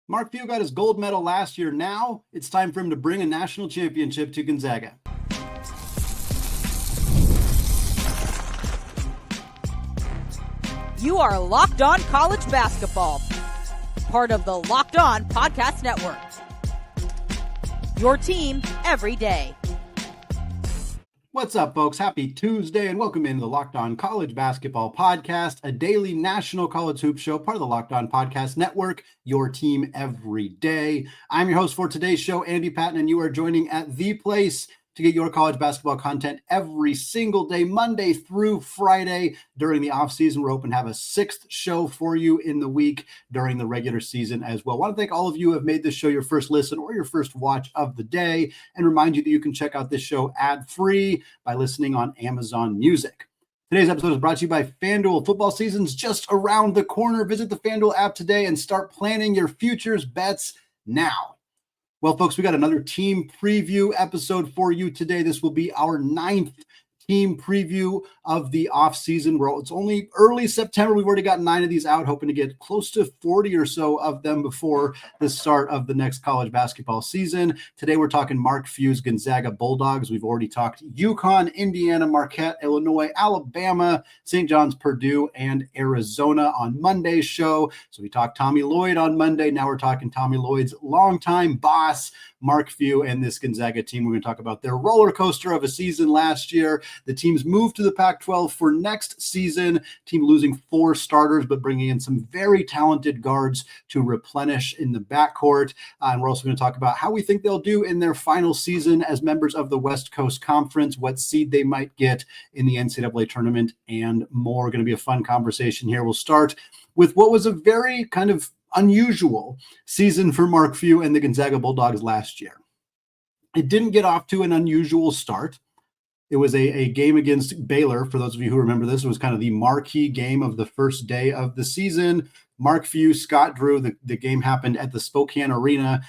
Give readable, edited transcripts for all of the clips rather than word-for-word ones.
Mark Few got his gold medal last year. Now it's time for him to bring a national championship to Gonzaga. You are Locked On College Basketball, part of the Locked On Podcast Network. Your team every day. What's up, folks? Happy Tuesday, and welcome into the Locked On College Basketball Podcast, a daily national college hoop show, part of the Locked On Podcast Network, your team every day. I'm your host for today's show, Andy Patton, and you are joining at the place to get your college basketball content every single day, Monday through Friday. During the off season, we're hoping to have a sixth show for you in the week during the regular season as well. I want to thank all of you who have made this show your first listen or your first watch of the day, and remind you that you can check out this show ad-free by listening on Amazon Music. Today's episode is brought to you by FanDuel. Football season's just around the corner. Visit the FanDuel app today and start planning your futures bets now. Well, folks, we got another team preview episode for you today. This will be our 9th team preview of the offseason. It's only early September. We've already got 9 of these out, hoping to get close to 40 or so of them before the start of the next college basketball season. Today, we're talking Mark Few's Gonzaga Bulldogs. We've already talked UConn, Indiana, Marquette, Illinois, Alabama, St. John's, Purdue, and Arizona on Monday's show. So we talked Tommy Lloyd on Monday. Now we're talking Tommy Lloyd's longtime boss, Mark Few, and this Gonzaga team. We're going to talk about their roller coaster of a season last year. The team's moved to the Pac-12 for next season. Team losing 4 starters, but bringing in some very talented guards to replenish in the backcourt. And we're also going to talk about how we think they'll do in their final season as members of the West Coast Conference, what seed they might get in the NCAA tournament, and more. Going to be a fun conversation here. We'll start with what was a very kind of unusual season for Mark Few and the Gonzaga Bulldogs last year. It didn't get off to an unusual start. It was a game against Baylor. For those of you who remember this, it was kind of the marquee game of the first day of the season. Mark Few, Scott Drew, the game happened at the Spokane Arena,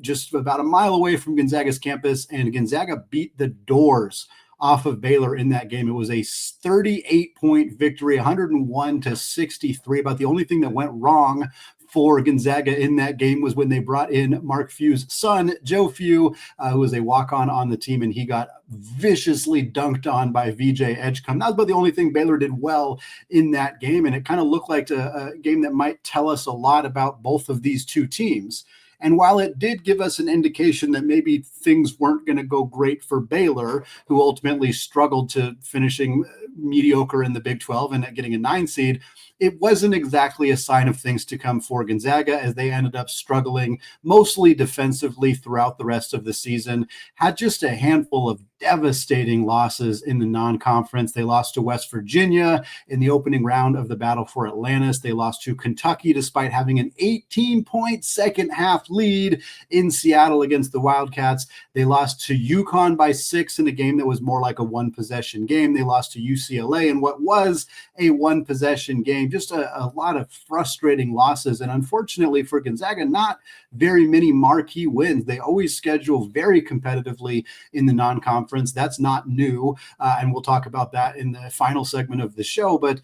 just about a mile away from Gonzaga's campus, and Gonzaga beat the doors off of Baylor in that game. It was a 38-point victory, 101-63. About the only thing that went wrong for Gonzaga in that game was when they brought in Mark Few's son, Joe Few, who was a walk-on on the team, and he got viciously dunked on by VJ Edgecombe. That was about the only thing Baylor did well in that game, and it kind of looked like a game that might tell us a lot about both of these two teams. And while it did give us an indication that maybe things weren't going to go great for Baylor, who ultimately struggled to finishing mediocre in the Big 12 and getting a 9 seed, it wasn't exactly a sign of things to come for Gonzaga, as they ended up struggling mostly defensively throughout the rest of the season. Had just a handful of devastating losses in the non-conference. They lost to West Virginia in the opening round of the Battle for Atlantis. They lost to Kentucky despite having an 18-point second half lead in Seattle against the Wildcats. They lost to UConn by 6 in a game that was more like a one-possession game. They lost to UCLA in what was a one-possession game. Just a lot of frustrating losses. And unfortunately for Gonzaga, not very many marquee wins. They always schedule very competitively in the non-conference. That's not new. And we'll talk about that in the final segment of the show. But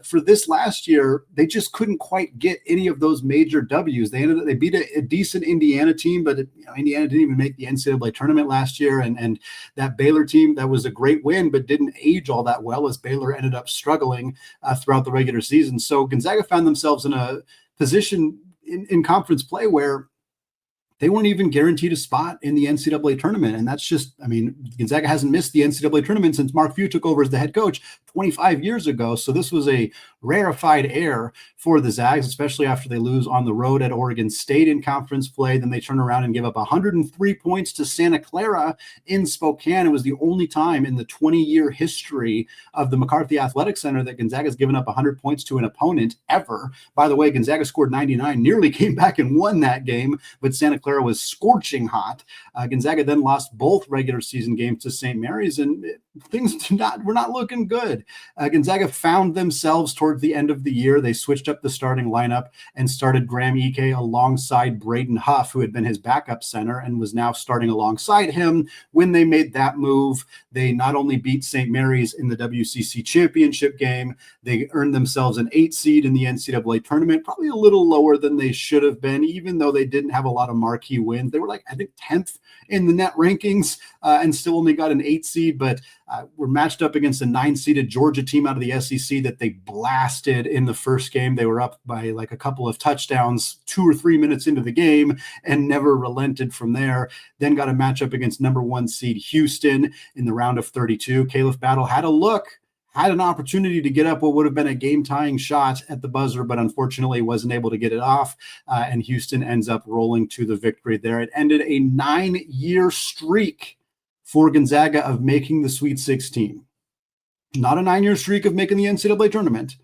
for this last year, they just couldn't quite get any of those major W's. They beat a decent Indiana team, but Indiana didn't even make the NCAA tournament last year. And that Baylor team, that was a great win, but didn't age all that well, as Baylor ended up struggling throughout the regular season. So Gonzaga found themselves in a position in conference play where they weren't even guaranteed a spot in the NCAA tournament. And that's just, Gonzaga hasn't missed the NCAA tournament since Mark Few took over as the head coach 25 years ago. So this was a rarefied air for the Zags, especially after they lose on the road at Oregon State in conference play. Then they turn around and give up 103 points to Santa Clara in Spokane. It was the only time in the 20-year history of the McCarthy Athletic Center that Gonzaga has given up 100 points to an opponent ever. By the way, Gonzaga scored 99, nearly came back and won that game, but Santa Clara was scorching hot. Gonzaga then lost both regular season games to St. Mary's, and things were not looking good. Gonzaga found themselves towards the end of the year. They switched up the starting lineup and started Graham Ike alongside Braden Huff, who had been his backup center and was now starting alongside him. When they made that move, they not only beat St. Mary's in the WCC championship game, they earned themselves an 8 seed in the NCAA tournament, probably a little lower than they should have been, even though they didn't have a lot of marquee wins. They were like, I think, 10th in the net rankings and still only got an 8 seed, but were matched up against a 9-seeded Georgia team out of the SEC that they blasted in the first game. They were up by like a couple of touchdowns 2 or 3 minutes into the game and never relented from there. Then got a matchup against number 1 seed Houston in the round of 32. Caleb Battle had an opportunity to get up what would have been a game-tying shot at the buzzer, but unfortunately wasn't able to get it off, and Houston ends up rolling to the victory there. It ended a 9-year streak for Gonzaga of making the Sweet 16. Not a 9-year streak of making the NCAA tournament.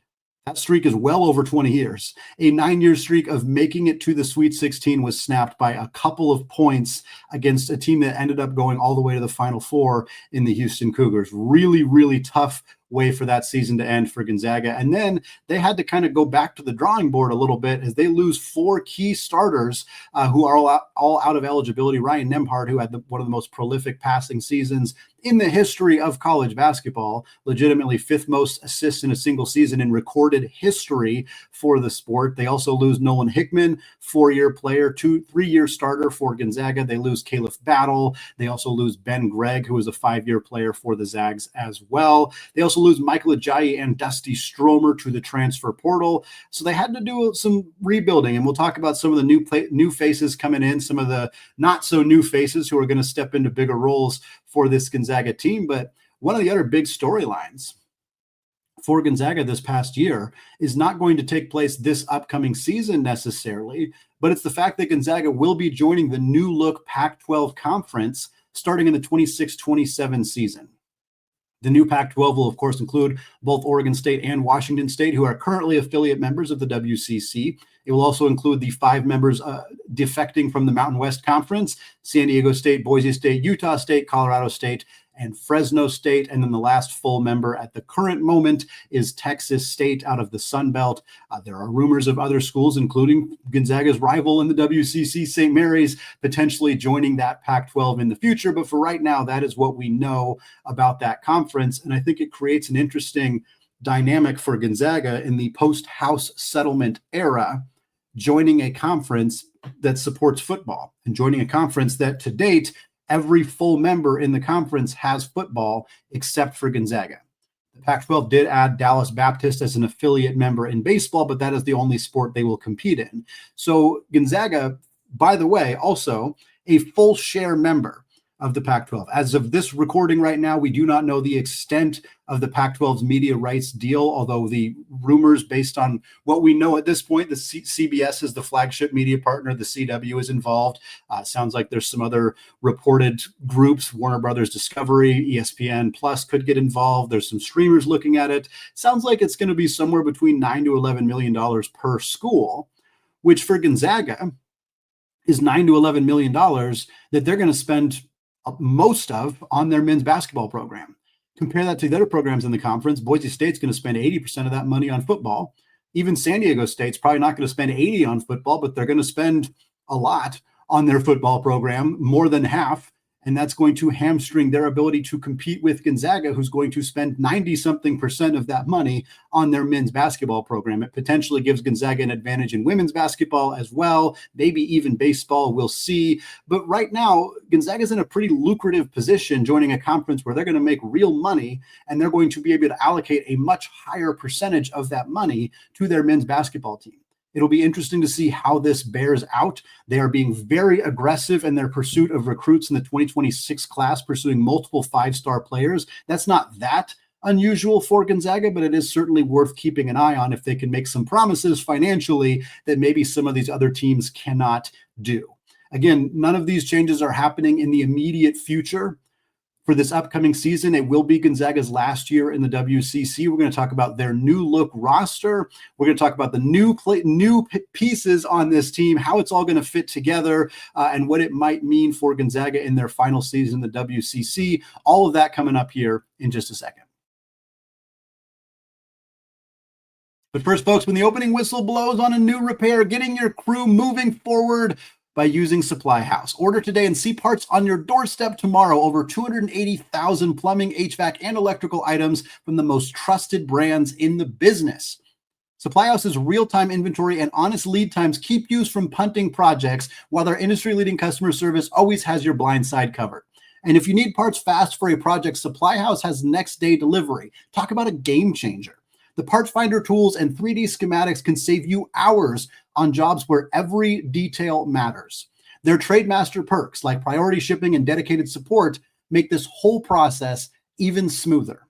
That streak is well over 20 years. A 9-year streak of making it to the Sweet 16 was snapped by a couple of points against a team that ended up going all the way to the Final Four in the Houston Cougars. Really, really tough way for that season to end for Gonzaga. And then they had to kind of go back to the drawing board a little bit as they lose 4 key starters who are all out of eligibility. Ryan Nembhard, who had one of the most prolific passing seasons in the history of college basketball, legitimately 5th most assists in a single season in recorded history for the sport. They also lose Nolan Hickman, 4-year player, 3-year starter for Gonzaga. They lose Caleb Battle. They also lose Ben Gregg, who was a 5-year player for the Zags as well. They also lose Michael Ajayi and Dusty Stromer to the transfer portal. So they had to do some rebuilding, and we'll talk about some of the new faces coming in, some of the not so new faces who are going to step into bigger roles for this Gonzaga team. But one of the other big storylines for Gonzaga this past year is not going to take place this upcoming season necessarily, but it's the fact that Gonzaga will be joining the new look Pac-12 conference starting in the 26-27 season. The new Pac-12 will, of course, include both Oregon State and Washington State, who are currently affiliate members of the WCC. It will also include the 5 members defecting from the Mountain West Conference: San Diego State, Boise State, Utah State, Colorado State, and Fresno State. And then the last full member at the current moment is Texas State out of the Sun Belt. There are rumors of other schools, including Gonzaga's rival in the WCC, St. Mary's, potentially joining that Pac-12 in the future. But for right now, that is what we know about that conference. And I think it creates an interesting dynamic for Gonzaga in the post-House settlement era, joining a conference that supports football and joining a conference that to date, every full member in the conference has football except for Gonzaga. The Pac-12 did add Dallas Baptist as an affiliate member in baseball, but that is the only sport they will compete in. So Gonzaga, by the way, also a full share member of the Pac-12. As of this recording right now, we do not know the extent of the Pac-12's media rights deal, although the rumors based on what we know at this point, the CBS is the flagship media partner, the CW is involved. Sounds like there's some other reported groups, Warner Brothers Discovery, ESPN Plus could get involved. There's some streamers looking at it. Sounds like it's going to be somewhere between $9 to $11 million per school, which for Gonzaga is $9 to $11 million that they're going to spend most of on their men's basketball program. Compare that to the other programs in the conference. Boise State's going to spend 80% of that money on football. Even San Diego State's probably not going to spend 80 on football, but they're going to spend a lot on their football program, more than half. And that's going to hamstring their ability to compete with Gonzaga, who's going to spend 90-something% of that money on their men's basketball program. It potentially gives Gonzaga an advantage in women's basketball as well, maybe even baseball, we'll see. But right now, Gonzaga's in a pretty lucrative position joining a conference where they're going to make real money, and they're going to be able to allocate a much higher percentage of that money to their men's basketball team. It'll be interesting to see how this bears out. They are being very aggressive in their pursuit of recruits in the 2026 class, pursuing multiple 5-star players. That's not that unusual for Gonzaga, but it is certainly worth keeping an eye on if they can make some promises financially that maybe some of these other teams cannot do. Again, none of these changes are happening in the immediate future. for this upcoming season. It will be Gonzaga's last year in the WCC. We're going to talk about their new look roster. We're going to talk about the new pieces on this team, how it's all going to fit together, and what it might mean for Gonzaga in their final season in the WCC. All of that coming up here in just a second. But first, folks, when the opening whistle blows on a new repair, getting your crew moving forward by using Supply House. Order today and see parts on your doorstep tomorrow. Over 280,000 plumbing, HVAC, and electrical items from the most trusted brands in the business. Supply House's real-time inventory and honest lead times keep you from punting projects, while their industry-leading customer service always has your blind side covered. And if you need parts fast for a project, Supply House has next-day delivery. Talk about a game changer. The Parts Finder tools and 3D schematics can save you hours on jobs where every detail matters. Their Trademaster perks, like priority shipping and dedicated support, make this whole process even smoother.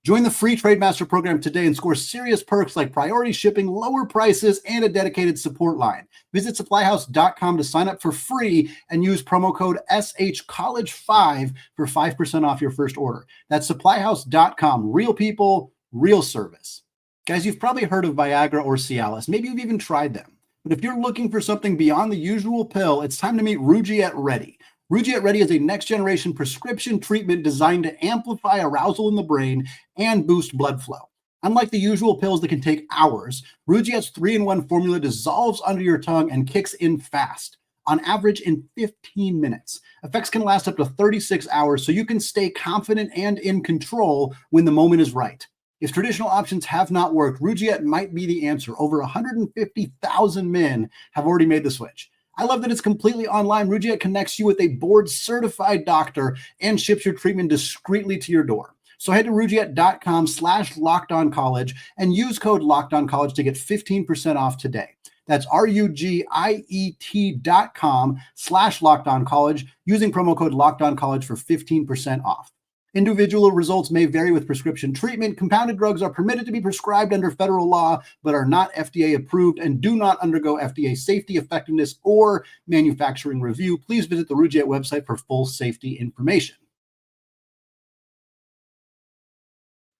Join the free Trademaster program today and score serious perks like priority shipping, lower prices, and a dedicated support line. Visit supplyhouse.com to sign up for free and use promo code SHCollege5 for 5% off your first order. That's supplyhouse.com. Real people, real service. Guys, you've probably heard of Viagra or Cialis. Maybe you've even tried them. But if you're looking for something beyond the usual pill, it's time to meet Rugiet Ready. Rugiet Ready is a next-generation prescription treatment designed to amplify arousal in the brain and boost blood flow. Unlike the usual pills that can take hours, Rugiet's 3-in-1 formula dissolves under your tongue and kicks in fast, on average in 15 minutes. Effects can last up to 36 hours, so you can stay confident and in control when the moment is right. If traditional options have not worked, Rugiet might be the answer. Over 150,000 men have already made the switch. I love that it's completely online. Rugiet connects you with a board-certified doctor and ships your treatment discreetly to your door. So head to rugiet.com/lockedoncollege and use code LockedOnCollege to get 15% off today. That's rugiet.com/lockedoncollege using promo code LockedOnCollege for 15% off. Individual results may vary with prescription treatment. Compounded drugs are permitted to be prescribed under federal law, but are not FDA approved and do not undergo FDA safety, effectiveness, or manufacturing review. Please visit the Rugiet website for full safety information.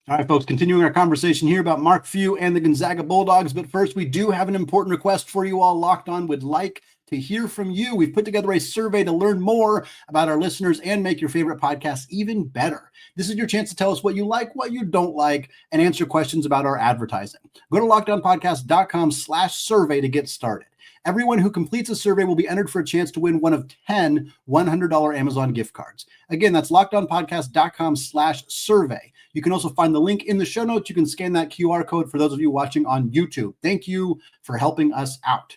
All right, folks, continuing our conversation here about Mark Few and the Gonzaga Bulldogs. But first, we do have an important request for you all. Locked On would like to hear from you. We've put together a survey to learn more about our listeners and make your favorite podcasts even better. This is your chance to tell us what you like, what you don't like, and answer questions about our advertising. Go to LockedOnPodcast.com/survey to get started. Everyone who completes a survey will be entered for a chance to win one of 10 $100 Amazon gift cards. Again, that's LockedOnPodcast.com/survey. You can also find the link in the show notes. You can scan that QR code for those of you watching on YouTube. Thank you for helping us out.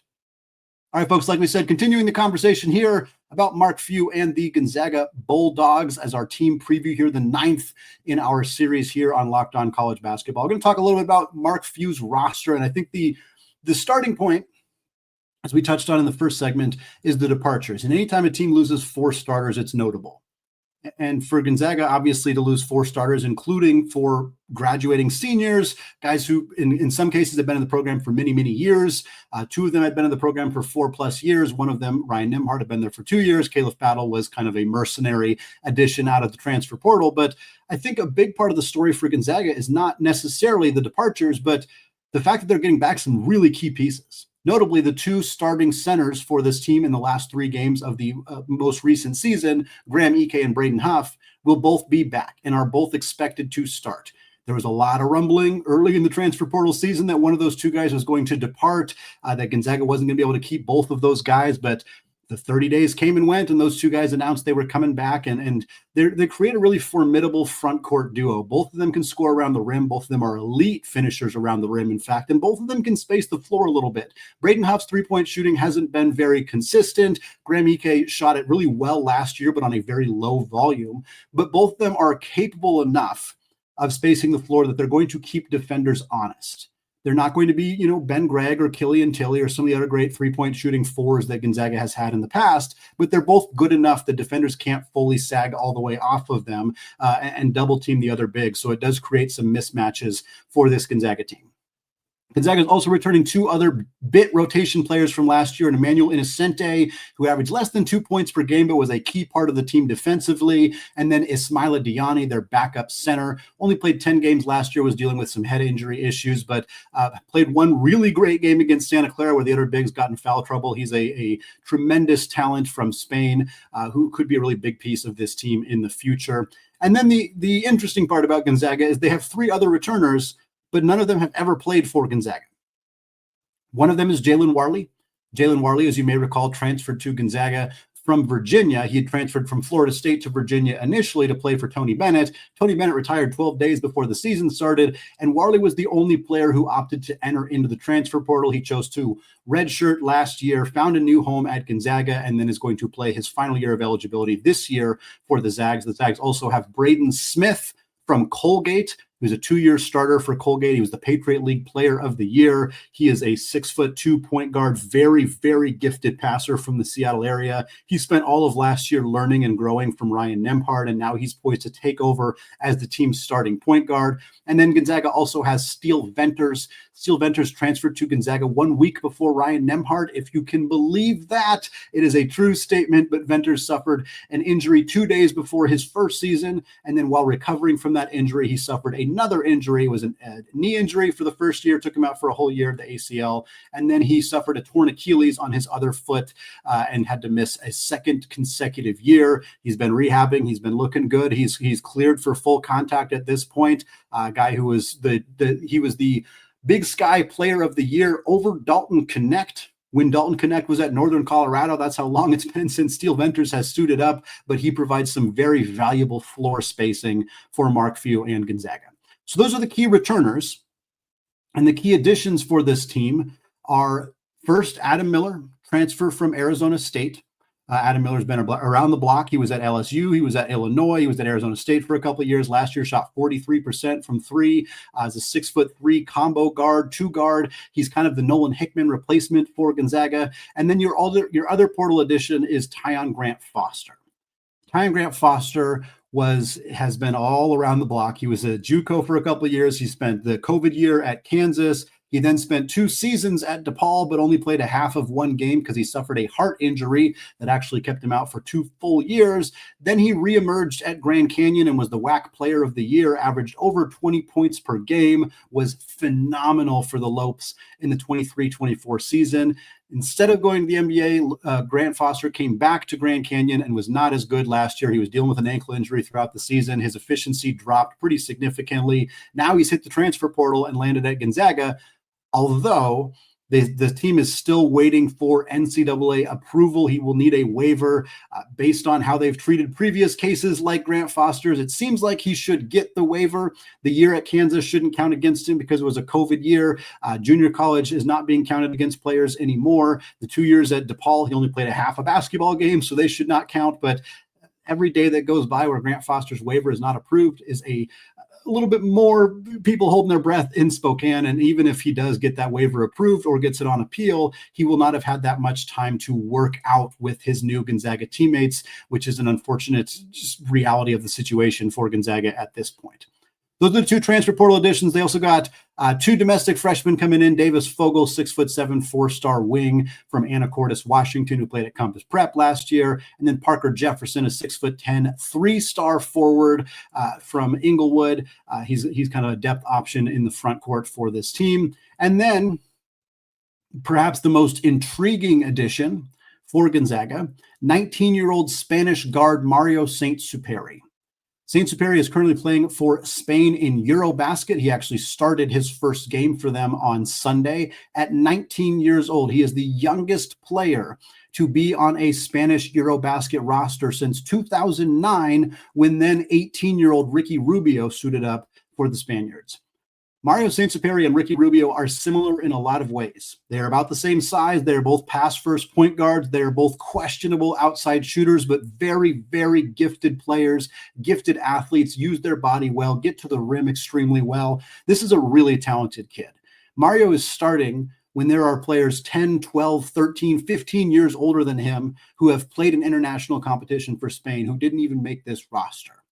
All right, folks, like we said, continuing the conversation here about Mark Few and the Gonzaga Bulldogs as our team preview here, the 9th in our series here on Locked On College Basketball. We're going to talk a little bit about Mark Few's roster, and I think the starting point, as we touched on in the first segment, is the departures. And anytime a team loses 4 starters, it's notable. And for Gonzaga, obviously, to lose 4 starters, including 4 graduating seniors, guys who in some cases have been in the program for many, many years. 2 of them had been in the program for 4+ years. One of them, Ryan Nembhard, had been there for 2 years. Caleb Battle was kind of a mercenary addition out of the transfer portal. But I think a big part of the story for Gonzaga is not necessarily the departures, but the fact that they're getting back some really key pieces. Notably, the 2 starting centers for this team in the last 3 games of the most recent season, Graham Ike and Braden Huff, will both be back and are both expected to start. There was a lot of rumbling early in the transfer portal season that one of those 2 guys was going to depart, that Gonzaga wasn't going to be able to keep both of those guys, but the 30 days came and went, and those 2 guys announced they were coming back, and they create a really formidable front court duo. Both of them can score around the rim. Both of them are elite finishers around the rim, in fact, and both of them can space the floor a little bit. Braden Huff's three-point shooting hasn't been very consistent. Graham Ike shot it really well last year, but on a very low volume. But both of them are capable enough of spacing the floor that they're going to keep defenders honest. They're not going to be, Ben Gregg or Killian Tilly or some of the other great three-point shooting 4s that Gonzaga has had in the past, but they're both good enough that defenders can't fully sag all the way off of them and double team the other big. So it does create some mismatches for this Gonzaga team. Gonzaga is also returning two other bit rotation players from last year, and Emmanuel Innocente, who averaged less than 2 points per game, but was a key part of the team defensively. And then Ismaila Diani, their backup center, only played 10 games last year, was dealing with some head injury issues, but played one really great game against Santa Clara where the other bigs got in foul trouble. He's a tremendous talent from Spain who could be a really big piece of this team in the future. And then the interesting part about Gonzaga is they have three other returners, but none of them have ever played for Gonzaga. One of them is Jalen Warley. Jalen Warley, as you may recall, transferred to Gonzaga from Virginia. He had transferred from Florida State to Virginia initially to play for Tony Bennett. Tony Bennett retired 12 days before the season started, and Warley was the only player who opted to enter into the transfer portal. He chose to redshirt last year, found a new home at Gonzaga, and then is going to play his final year of eligibility this year for the Zags. The Zags also have Braden Smith from Colgate, who's a 2-year starter for Colgate. He was the Patriot League Player of the Year. He is a 6'2" point guard, very, very gifted passer from the Seattle area. He spent all of last year learning and growing from Ryan Nembhard, and now he's poised to take over as the team's starting point guard. And then Gonzaga also has Steele Venters. Steele Venters transferred to Gonzaga 1 week before Ryan Nembhard. If you can believe that, it is a true statement, but Venters suffered an injury 2 days before his first season, and then while recovering from that injury, he suffered another injury. It was a knee injury for the first year, took him out for a whole year, the ACL, and then he suffered a torn Achilles on his other foot and had to miss a second consecutive year. He's been rehabbing. He's been looking good. He's cleared for full contact at this point. Guy who was he was the Big Sky Player of the Year over Dalton Connect when Dalton Connect was at Northern Colorado. That's how long it's been since Steele Venters has suited up, but he provides some very valuable floor spacing for Mark Few and Gonzaga. So those are the key returners, and the key additions for this team are first Adam Miller, transfer from Arizona State. Adam Miller's been around the block. He was at LSU. He was at Illinois. He was at Arizona State for a couple of years. Last year, shot 43% from three. As a 6'3" combo guard, two guard. He's kind of the Nolan Hickman replacement for Gonzaga. And then your other portal addition is Tyon Grant Foster. Tyon Grant Foster has been all around the block. He was a JUCO for a couple of years. He spent the COVID year at Kansas. He then spent 2 seasons at DePaul, but only played a half of one game because he suffered a heart injury that actually kept him out for 2 full years. Then he reemerged at Grand Canyon and was the WAC Player of the Year, averaged over 20 points per game, was phenomenal for the Lopes in the 23-24 season. Instead of going to the NBA, Grant Foster came back to Grand Canyon and was not as good last year. He was dealing with an ankle injury throughout the season. His efficiency dropped pretty significantly. Now he's hit the transfer portal and landed at Gonzaga, although the team is still waiting for NCAA approval. He will need a waiver based on how they've treated previous cases like Grant Foster's. It seems like he should get the waiver. The year at Kansas shouldn't count against him because it was a COVID year. Junior college is not being counted against players anymore. The 2 years at DePaul, he only played a half a basketball game, so they should not count. But every day that goes by where Grant Foster's waiver is not approved is a little bit more people holding their breath in Spokane. And even if he does get that waiver approved or gets it on appeal, he will not have had that much time to work out with his new Gonzaga teammates, which is an unfortunate reality of the situation for Gonzaga at this point. Those are the 2 transfer portal additions. They also got 2 domestic freshmen coming in. Davis Fogel, 6'7", 4-star wing from Anacortes, Washington, who played at Compass Prep last year. And then Parker Jefferson, a 6'10", 3-star forward from Inglewood. He's kind of a depth option in the front court for this team. And then perhaps the most intriguing addition for Gonzaga, 19-year-old Spanish guard Mario Saint-Supery. Saint-Supery is currently playing for Spain in Eurobasket. He actually started his first game for them on Sunday at 19 years old. He is the youngest player to be on a Spanish Eurobasket roster since 2009, when then 18-year-old Ricky Rubio suited up for the Spaniards. Mario Saint-Supery and Ricky Rubio are similar in a lot of ways. They're about the same size. They're both pass-first point guards. They're both questionable outside shooters, but very, very gifted players, gifted athletes, use their body well, get to the rim extremely well. This is a really talented kid. Mario is starting when there are players 10, 12, 13, 15 years older than him who have played in international competition for Spain who didn't even make this roster.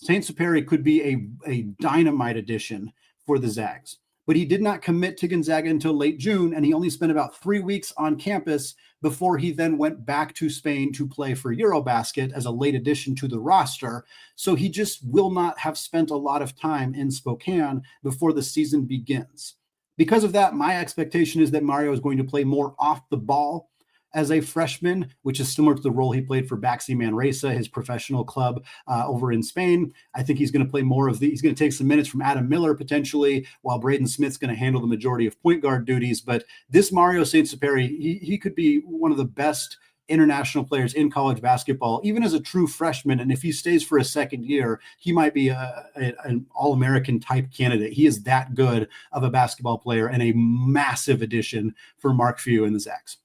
Saint-Supery could be a dynamite addition for the Zags. but he did not commit to Gonzaga until late June, and he only spent about 3 weeks on campus before he then went back to Spain to play for Eurobasket as a late addition to the roster. So he just will not have spent a lot of time in Spokane before the season begins. Because of that, my expectation is that Mario is going to play more off the ball as a freshman, which is similar to the role he played for Baxi Manresa, his professional club over in Spain. I think he's going to play more of he's going to take some minutes from Adam Miller potentially, while Braden Smith's going to handle the majority of point guard duties. But this Mario Saint-Supery, he could be one of the best international players in college basketball, even as a true freshman. And if he stays for a second year, he might be an All-American type candidate. He is that good of a basketball player and a massive addition for Mark Few and the Zags.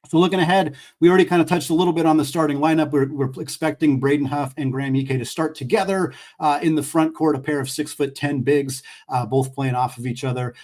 So looking ahead, we already kind of touched a little bit on the starting lineup. We're expecting Braden Huff and Graham Ike to start together in the front court, a pair of 6'10" bigs, both playing off of each other.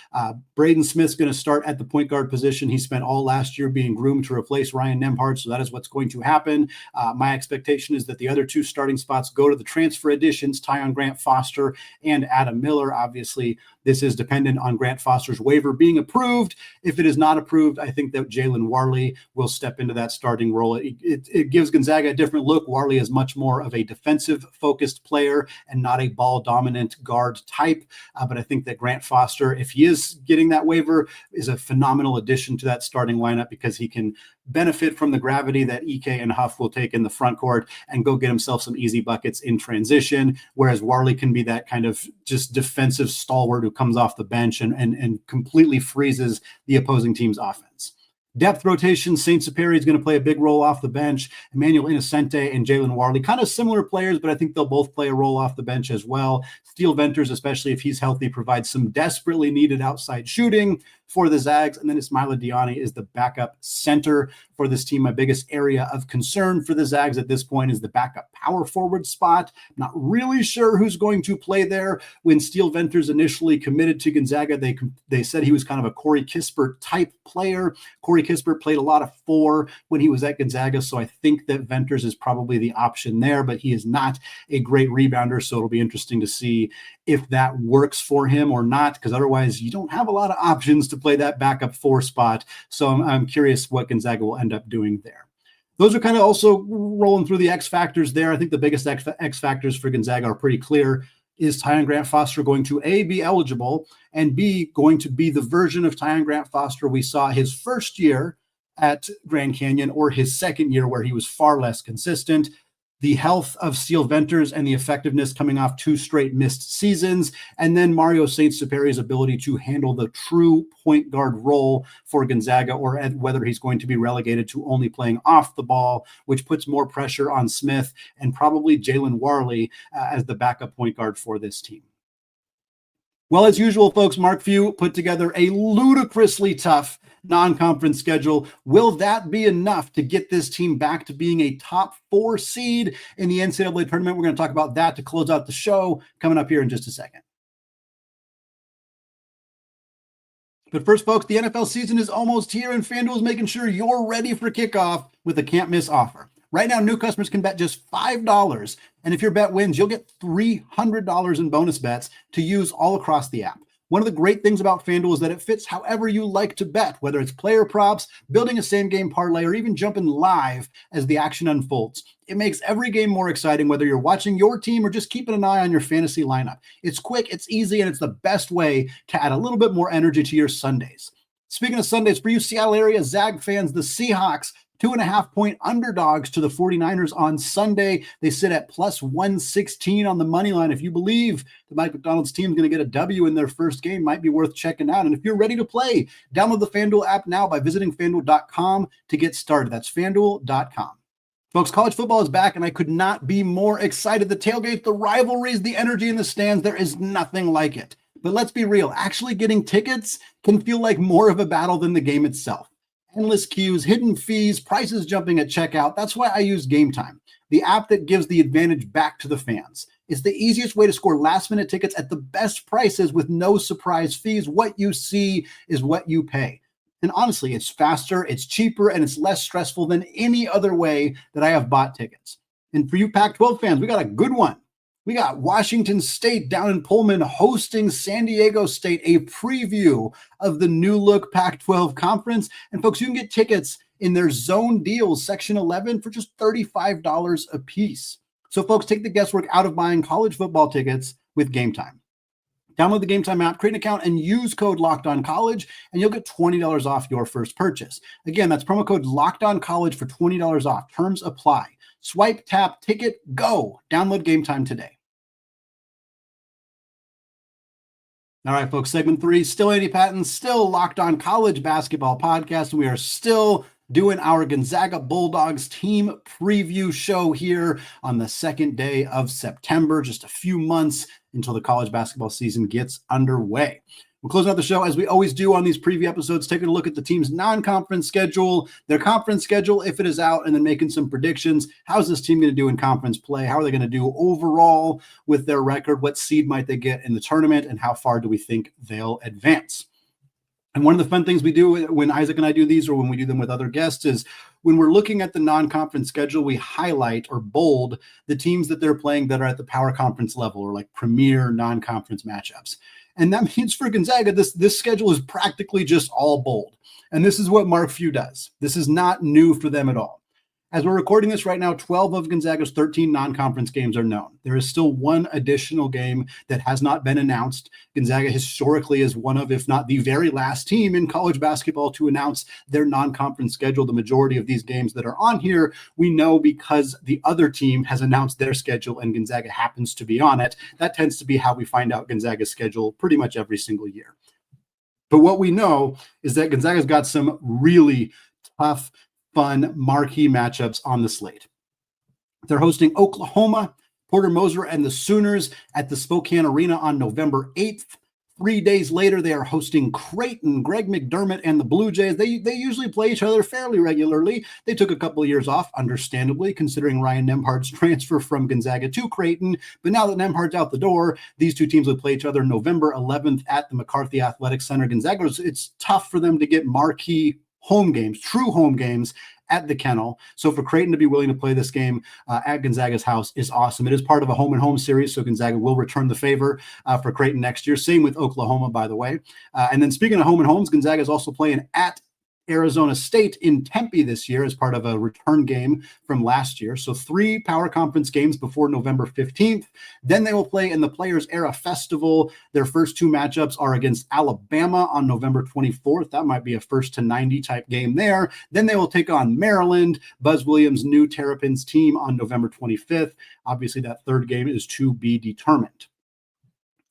Braden Smith's going to start at the point guard position. He spent all last year being groomed to replace Ryan Nembhard, so that is what's going to happen. My expectation is that the other two starting spots go to the transfer additions, Tyon Grant Foster and Adam Miller. Obviously, this is dependent on Grant Foster's waiver being approved. If it is not approved, I think that Jalen Warley will step into that starting role. It gives Gonzaga a different look. Warley is much more of a defensive-focused player and not a ball-dominant guard type. But I think that Grant Foster, if he is getting that waiver, is a phenomenal addition to that starting lineup because he can benefit from the gravity that Ike and Huff will take in the front court and go get himself some easy buckets in transition, whereas Warley can be that kind of just defensive stalwart who comes off the bench and completely freezes the opposing team's offense. Depth rotation, Saint-Supery is going to play a big role off the bench. Emmanuel Innocente and Jalen Warley, kind of similar players, but I think they'll both play a role off the bench as well. Steele Venters, especially if he's healthy, provides some desperately needed outside shooting for the Zags. And then Ismaila Diani is the backup center for this team. My biggest area of concern for the Zags at this point is the backup power forward spot. Not really sure who's going to play there. When Steele Venters initially committed to Gonzaga, they said he was kind of a Corey Kispert type player. Corey Kispert played a lot of 4 when he was at Gonzaga, so I think that Venters is probably the option there, but he is not a great rebounder, so it'll be interesting to see if that works for him or not, because otherwise you don't have a lot of options to play that backup 4 spot. So I'm curious what Gonzaga will end up doing there. Those are kind of also rolling through the X factors there. I think the biggest X factors for Gonzaga are pretty clear. Is Tyon Grant Foster going to A, be eligible, and B, going to be the version of Tyon Grant Foster we saw his first year at Grand Canyon or his second year where he was far less consistent? The health of Steele Venters and the effectiveness coming off 2 straight missed seasons, and then Mario Saint-Supery's ability to handle the true point guard role for Gonzaga, or whether he's going to be relegated to only playing off the ball, which puts more pressure on Smith and probably Jalen Warley as the backup point guard for this team. Well, as usual, folks, Mark Few put together a ludicrously tough non-conference schedule. Will that be enough to get this team back to being a top 4 seed in the NCAA tournament? We're going to talk about that to close out the show coming up here in just a second. But first, folks, the NFL season is almost here, and FanDuel is making sure you're ready for kickoff with a can't-miss offer. Right now, new customers can bet just $5, and if your bet wins, you'll get $300 in bonus bets to use all across the app. One of the great things about FanDuel is that it fits however you like to bet, whether it's player props, building a same-game parlay, or even jumping live as the action unfolds. It makes every game more exciting, whether you're watching your team or just keeping an eye on your fantasy lineup. It's quick, it's easy, and it's the best way to add a little bit more energy to your Sundays. Speaking of Sundays, for you Seattle area Zag fans, the Seahawks 2.5-point underdogs to the 49ers on Sunday. They sit at plus 116 on the money line. If you believe the Mike McDonald's team is going to get a W in their first game, might be worth checking out. And if you're ready to play, download the FanDuel app now by visiting FanDuel.com to get started. That's FanDuel.com. Folks, college football is back, and I could not be more excited. The tailgate, the rivalries, the energy in the stands, there is nothing like it. But let's be real, actually getting tickets can feel like more of a battle than the game itself. Endless queues, hidden fees, prices jumping at checkout. That's why I use Game Time, the app that gives the advantage back to the fans. It's the easiest way to score last-minute tickets at the best prices with no surprise fees. What you see is what you pay. And honestly, it's faster, it's cheaper, and it's less stressful than any other way that I have bought tickets. And for you Pac-12 fans, we got a good one. We got Washington State down in Pullman hosting San Diego State, a preview of the new look Pac-12 conference. And folks, you can get tickets in their zone deals, section 11, for just $35 a piece. So folks, take the guesswork out of buying college football tickets with Game Time. Download the Game Time app, create an account, and use code LOCKEDONCollege, and you'll get $20 off your first purchase. Again, that's promo code LOCKEDONCollege for $20 off. Terms apply. Swipe, tap, ticket, go. Download Game Time today. All right, folks, segment 3, still Andy Patton, still Locked On College Basketball Podcast. We are still doing our Gonzaga Bulldogs team preview show here on the second day of September, just a few months until the college basketball season gets underway. We're closing out the show, as we always do on these preview episodes, taking a look at the team's non-conference schedule, their conference schedule, if it is out, and then making some predictions. How's this team going to do in conference play? How are they going to do overall with their record? What seed might they get in the tournament? And how far do we think they'll advance? And one of the fun things we do when Isaac and I do these, or when we do them with other guests, is when we're looking at the non-conference schedule, we highlight or bold the teams that they're playing that are at the power conference level, or like premier non-conference matchups. And that means for Gonzaga, this schedule is practically just all bold. And this is what Mark Few does. This is not new for them at all. As we're recording this right now, 12 of Gonzaga's 13 non-conference games are known. There is still one additional game that has not been announced. Gonzaga historically is one of, if not the very last team in college basketball to announce their non-conference schedule. The majority of these games that are on here, we know because the other team has announced their schedule and Gonzaga happens to be on it. That tends to be how we find out Gonzaga's schedule pretty much every single year. But what we know is that Gonzaga's got some really tough, fun marquee matchups on the slate. They're hosting Oklahoma, Porter Moser, and the Sooners at the Spokane Arena on November 8th. 3 days later, they are hosting Creighton, Greg McDermott, and the Blue Jays. They usually play each other fairly regularly. They took a couple of years off, understandably, considering Ryan Nembhard's transfer from Gonzaga to Creighton. But now that Nembhard's out the door, these two teams will play each other November 11th at the McCarthy Athletic Center. Gonzaga, it's tough for them to get marquee home games, true home games at the Kennel. So for Creighton to be willing to play this game at Gonzaga's house is awesome. It is part of a home and home series, so Gonzaga will return the favor for Creighton next year. Same with Oklahoma, by the way. And then speaking of home and homes, Gonzaga is also playing at Arizona State in Tempe this year as part of a return game from last year. So 3 power conference games before November 15th. Then they will play in the Players Era Festival. Their first 2 matchups are against Alabama on November 24th. That might be a first to 90 type game there. Then they will take on Maryland, Buzz Williams' new Terrapins team, on November 25th. Obviously, that third game is to be determined.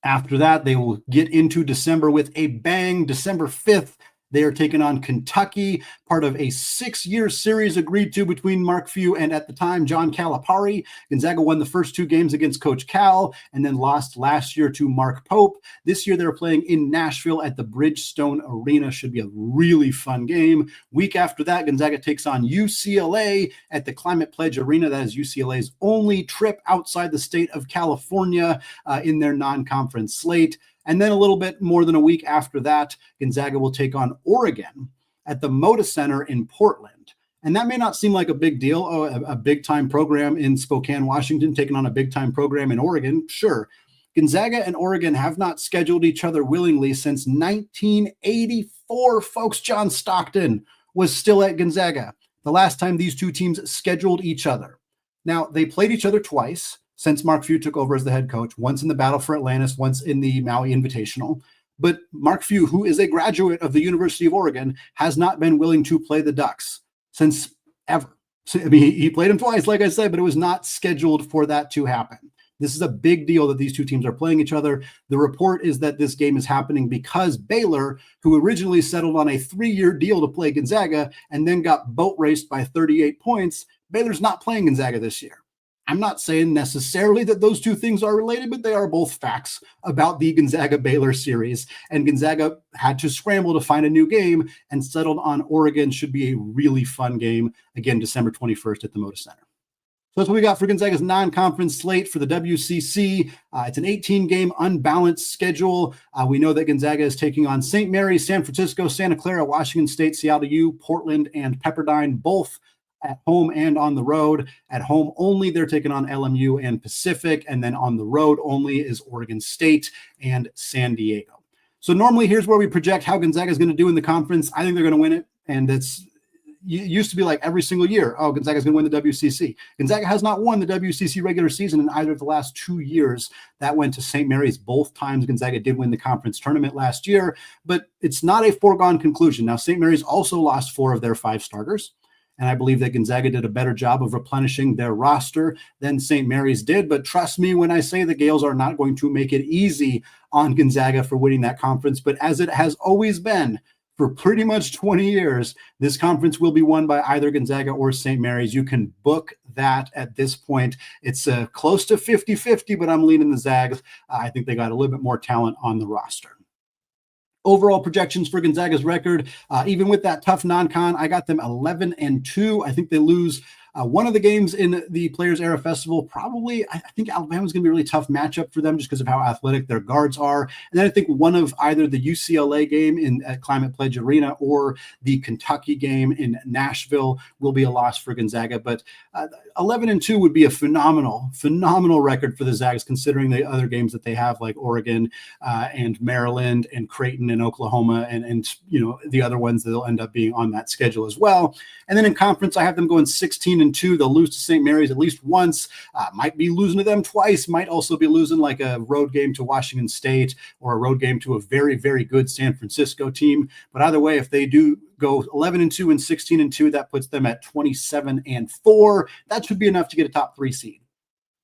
After that, they will get into December with a bang. December 5th, they are taking on Kentucky, part of a 6-year series agreed to between Mark Few and, at the time, John Calipari. Gonzaga won the first 2 games against Coach Cal and then lost last year to Mark Pope. This year they're playing in Nashville at the Bridgestone Arena. Should be a really fun game. Week after that, Gonzaga takes on UCLA at the Climate Pledge Arena. That is UCLA's only trip outside the state of California in their non-conference slate. And then a little bit more than a week after that, Gonzaga will take on Oregon at the Moda Center in Portland. And that may not seem like a big deal. Oh, a big-time program in Spokane, Washington, taking on a big-time program in Oregon. Sure. Gonzaga and Oregon have not scheduled each other willingly since 1984. Folks, John Stockton was still at Gonzaga the last time these two teams scheduled each other. Now, they played each other twice since Mark Few took over as the head coach, once in the Battle for Atlantis, once in the Maui Invitational. But Mark Few, who is a graduate of the University of Oregon, has not been willing to play the Ducks since ever. So, I mean, he played them twice, like I said, but it was not scheduled for that to happen. This is a big deal that these two teams are playing each other. The report is that this game is happening because Baylor, who originally settled on a 3-year deal to play Gonzaga and then got boat raced by 38 points, Baylor's not playing Gonzaga this year. I'm not saying necessarily that those two things are related, but they are both facts about the Gonzaga-Baylor series. And Gonzaga had to scramble to find a new game and settled on Oregon. Should be a really fun game. Again, December 21st at the Moda Center. So that's what we got for Gonzaga's non-conference slate for the WCC. It's an 18-game unbalanced schedule. We know that Gonzaga is taking on St. Mary's, San Francisco, Santa Clara, Washington State, Seattle U, Portland, and Pepperdine, both at home and on the road. At home only, they're taking on LMU and Pacific, and then on the road only is Oregon State and San Diego. So normally here's where we project how Gonzaga is going to do in the conference. I think they're going to win it, and it's used to be like every single year, oh, Gonzaga is going to win the WCC. Gonzaga has not won the WCC regular season in either of the last 2 years. That went to St. Mary's both times. Gonzaga did win the conference tournament last year, but it's not a foregone conclusion. Now, St. Mary's also lost 4 of their 5 starters, and I believe that Gonzaga did a better job of replenishing their roster than St. Mary's did. But trust me when I say the Gales are not going to make it easy on Gonzaga for winning that conference. But as it has always been, for pretty much 20 years, this conference will be won by either Gonzaga or St. Mary's. You can book that at this point. It's close to 50-50, but I'm leaning the Zags. I think they got a little bit more talent on the roster. Overall projections for Gonzaga's record, even with that tough non-con, I got them 11-2. I think they lose one of the games in the Players Era Festival. Probably, I think Alabama's going to be a really tough matchup for them just because of how athletic their guards are. And then I think one of either the UCLA game at Climate Pledge Arena or the Kentucky game in Nashville will be a loss for Gonzaga. But 11-2 would be a phenomenal record for the Zags, considering the other games that they have, like Oregon and Maryland and Creighton and Oklahoma and the other ones that they'll end up being on that schedule as well. And then in conference, I have them going 16-2. They'll lose to St. Mary's at least once, might be losing to them twice, might also be losing like a road game to Washington State or a road game to a very, very good San Francisco team. But either way, if they do go 11-2 and 16-2, that puts them at 27-4. That should be enough to get a top 3 seed.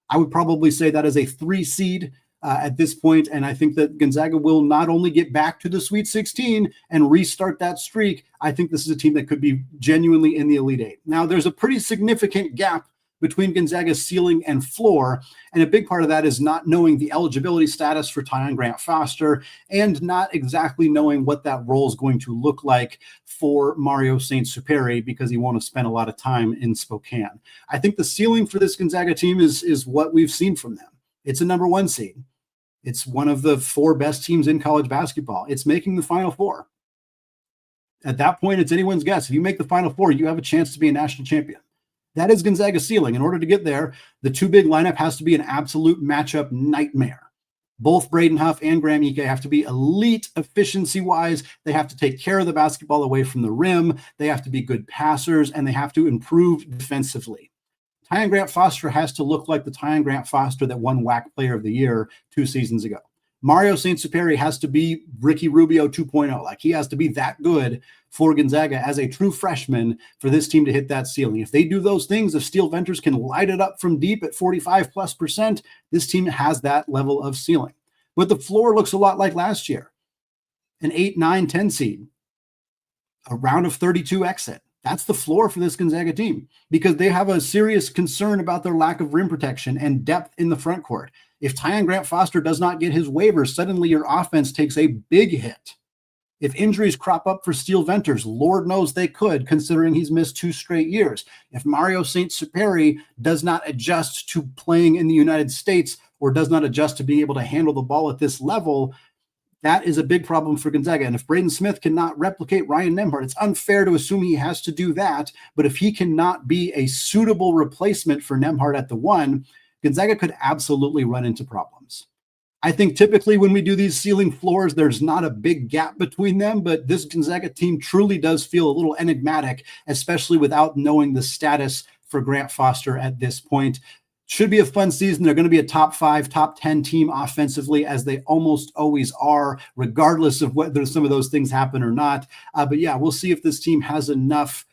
I would probably say that is a 3 seed at this point, and I think that Gonzaga will not only get back to the Sweet 16 and restart that streak. I think this is a team that could be genuinely in the Elite Eight. Now, there's a pretty significant gap between Gonzaga's ceiling and floor, and a big part of that is not knowing the eligibility status for Tyon Grant-Foster and not exactly knowing what that role is going to look like for Mario Saint-Supery, because he won't have spent a lot of time in Spokane. I think the ceiling for this Gonzaga team is what we've seen from them. It's a number 1 seed. It's one of the 4 best teams in college basketball. It's making the Final Four. At that point, it's anyone's guess. If you make the Final Four, you have a chance to be a national champion. That is Gonzaga's ceiling. In order to get there, the 2 big lineup has to be an absolute matchup nightmare. Both Braden Huff and Graham Ike have to be elite efficiency-wise. They have to take care of the basketball away from the rim. They have to be good passers, and they have to improve defensively. Tyon Grant-Foster has to look like the Tyon Grant-Foster that won WAC Player of the Year 2 seasons ago. Mario Saint-Supery has to be Ricky Rubio 2.0. Like, he has to be that good for Gonzaga as a true freshman for this team to hit that ceiling. If they do those things, if Steel Venters can light it up from deep at 45+%, this team has that level of ceiling. But the floor looks a lot like last year. An 8, 9, 10 seed. A round of 32 exit. That's the floor for this Gonzaga team, because they have a serious concern about their lack of rim protection and depth in the front court. If Tyon Grant-Foster does not get his waivers, suddenly your offense takes a big hit. If injuries crop up for Steel Venters, Lord knows they could, considering he's missed 2 straight years. If Mario Saint-Supery does not adjust to playing in the United States or does not adjust to being able to handle the ball at this level, that is a big problem for Gonzaga. And if Braden Smith cannot replicate Ryan Nembhard, it's unfair to assume he has to do that. But if he cannot be a suitable replacement for Nembhard at the 1, Gonzaga could absolutely run into problems. I think typically when we do these ceiling floors, there's not a big gap between them, but this Gonzaga team truly does feel a little enigmatic, especially without knowing the status for Grant-Foster at this point. Should be a fun season. They're going to be a top 5, top 10 team offensively, as they almost always are, regardless of whether some of those things happen or not. But yeah, we'll see if this team has enough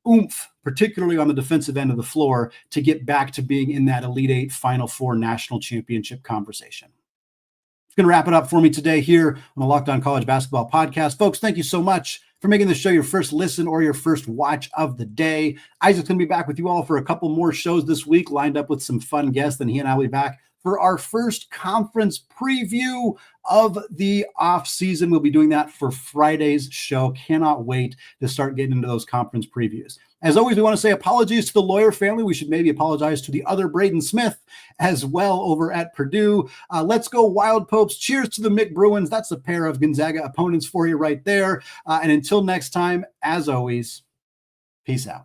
oomph, particularly on the defensive end of the floor, to get back to being in that Elite Eight Final Four national championship conversation. It's going to wrap it up for me today here on the Locked On College Basketball Podcast. Folks, thank you so much for making this show your first listen or your first watch of the day. Isaac's going to be back with you all for a couple more shows this week, lined up with some fun guests. Then he and I will be back for our first conference preview of the off season. We'll be doing that for Friday's show. Cannot wait to start getting into those conference previews. As always, we want to say apologies to the lawyer family. We should maybe apologize to the other Braden Smith as well over at Purdue. Let's go Wild Popes. Cheers to the Mick Bruins. That's a pair of Gonzaga opponents for you right there. And until next time, as always, peace out.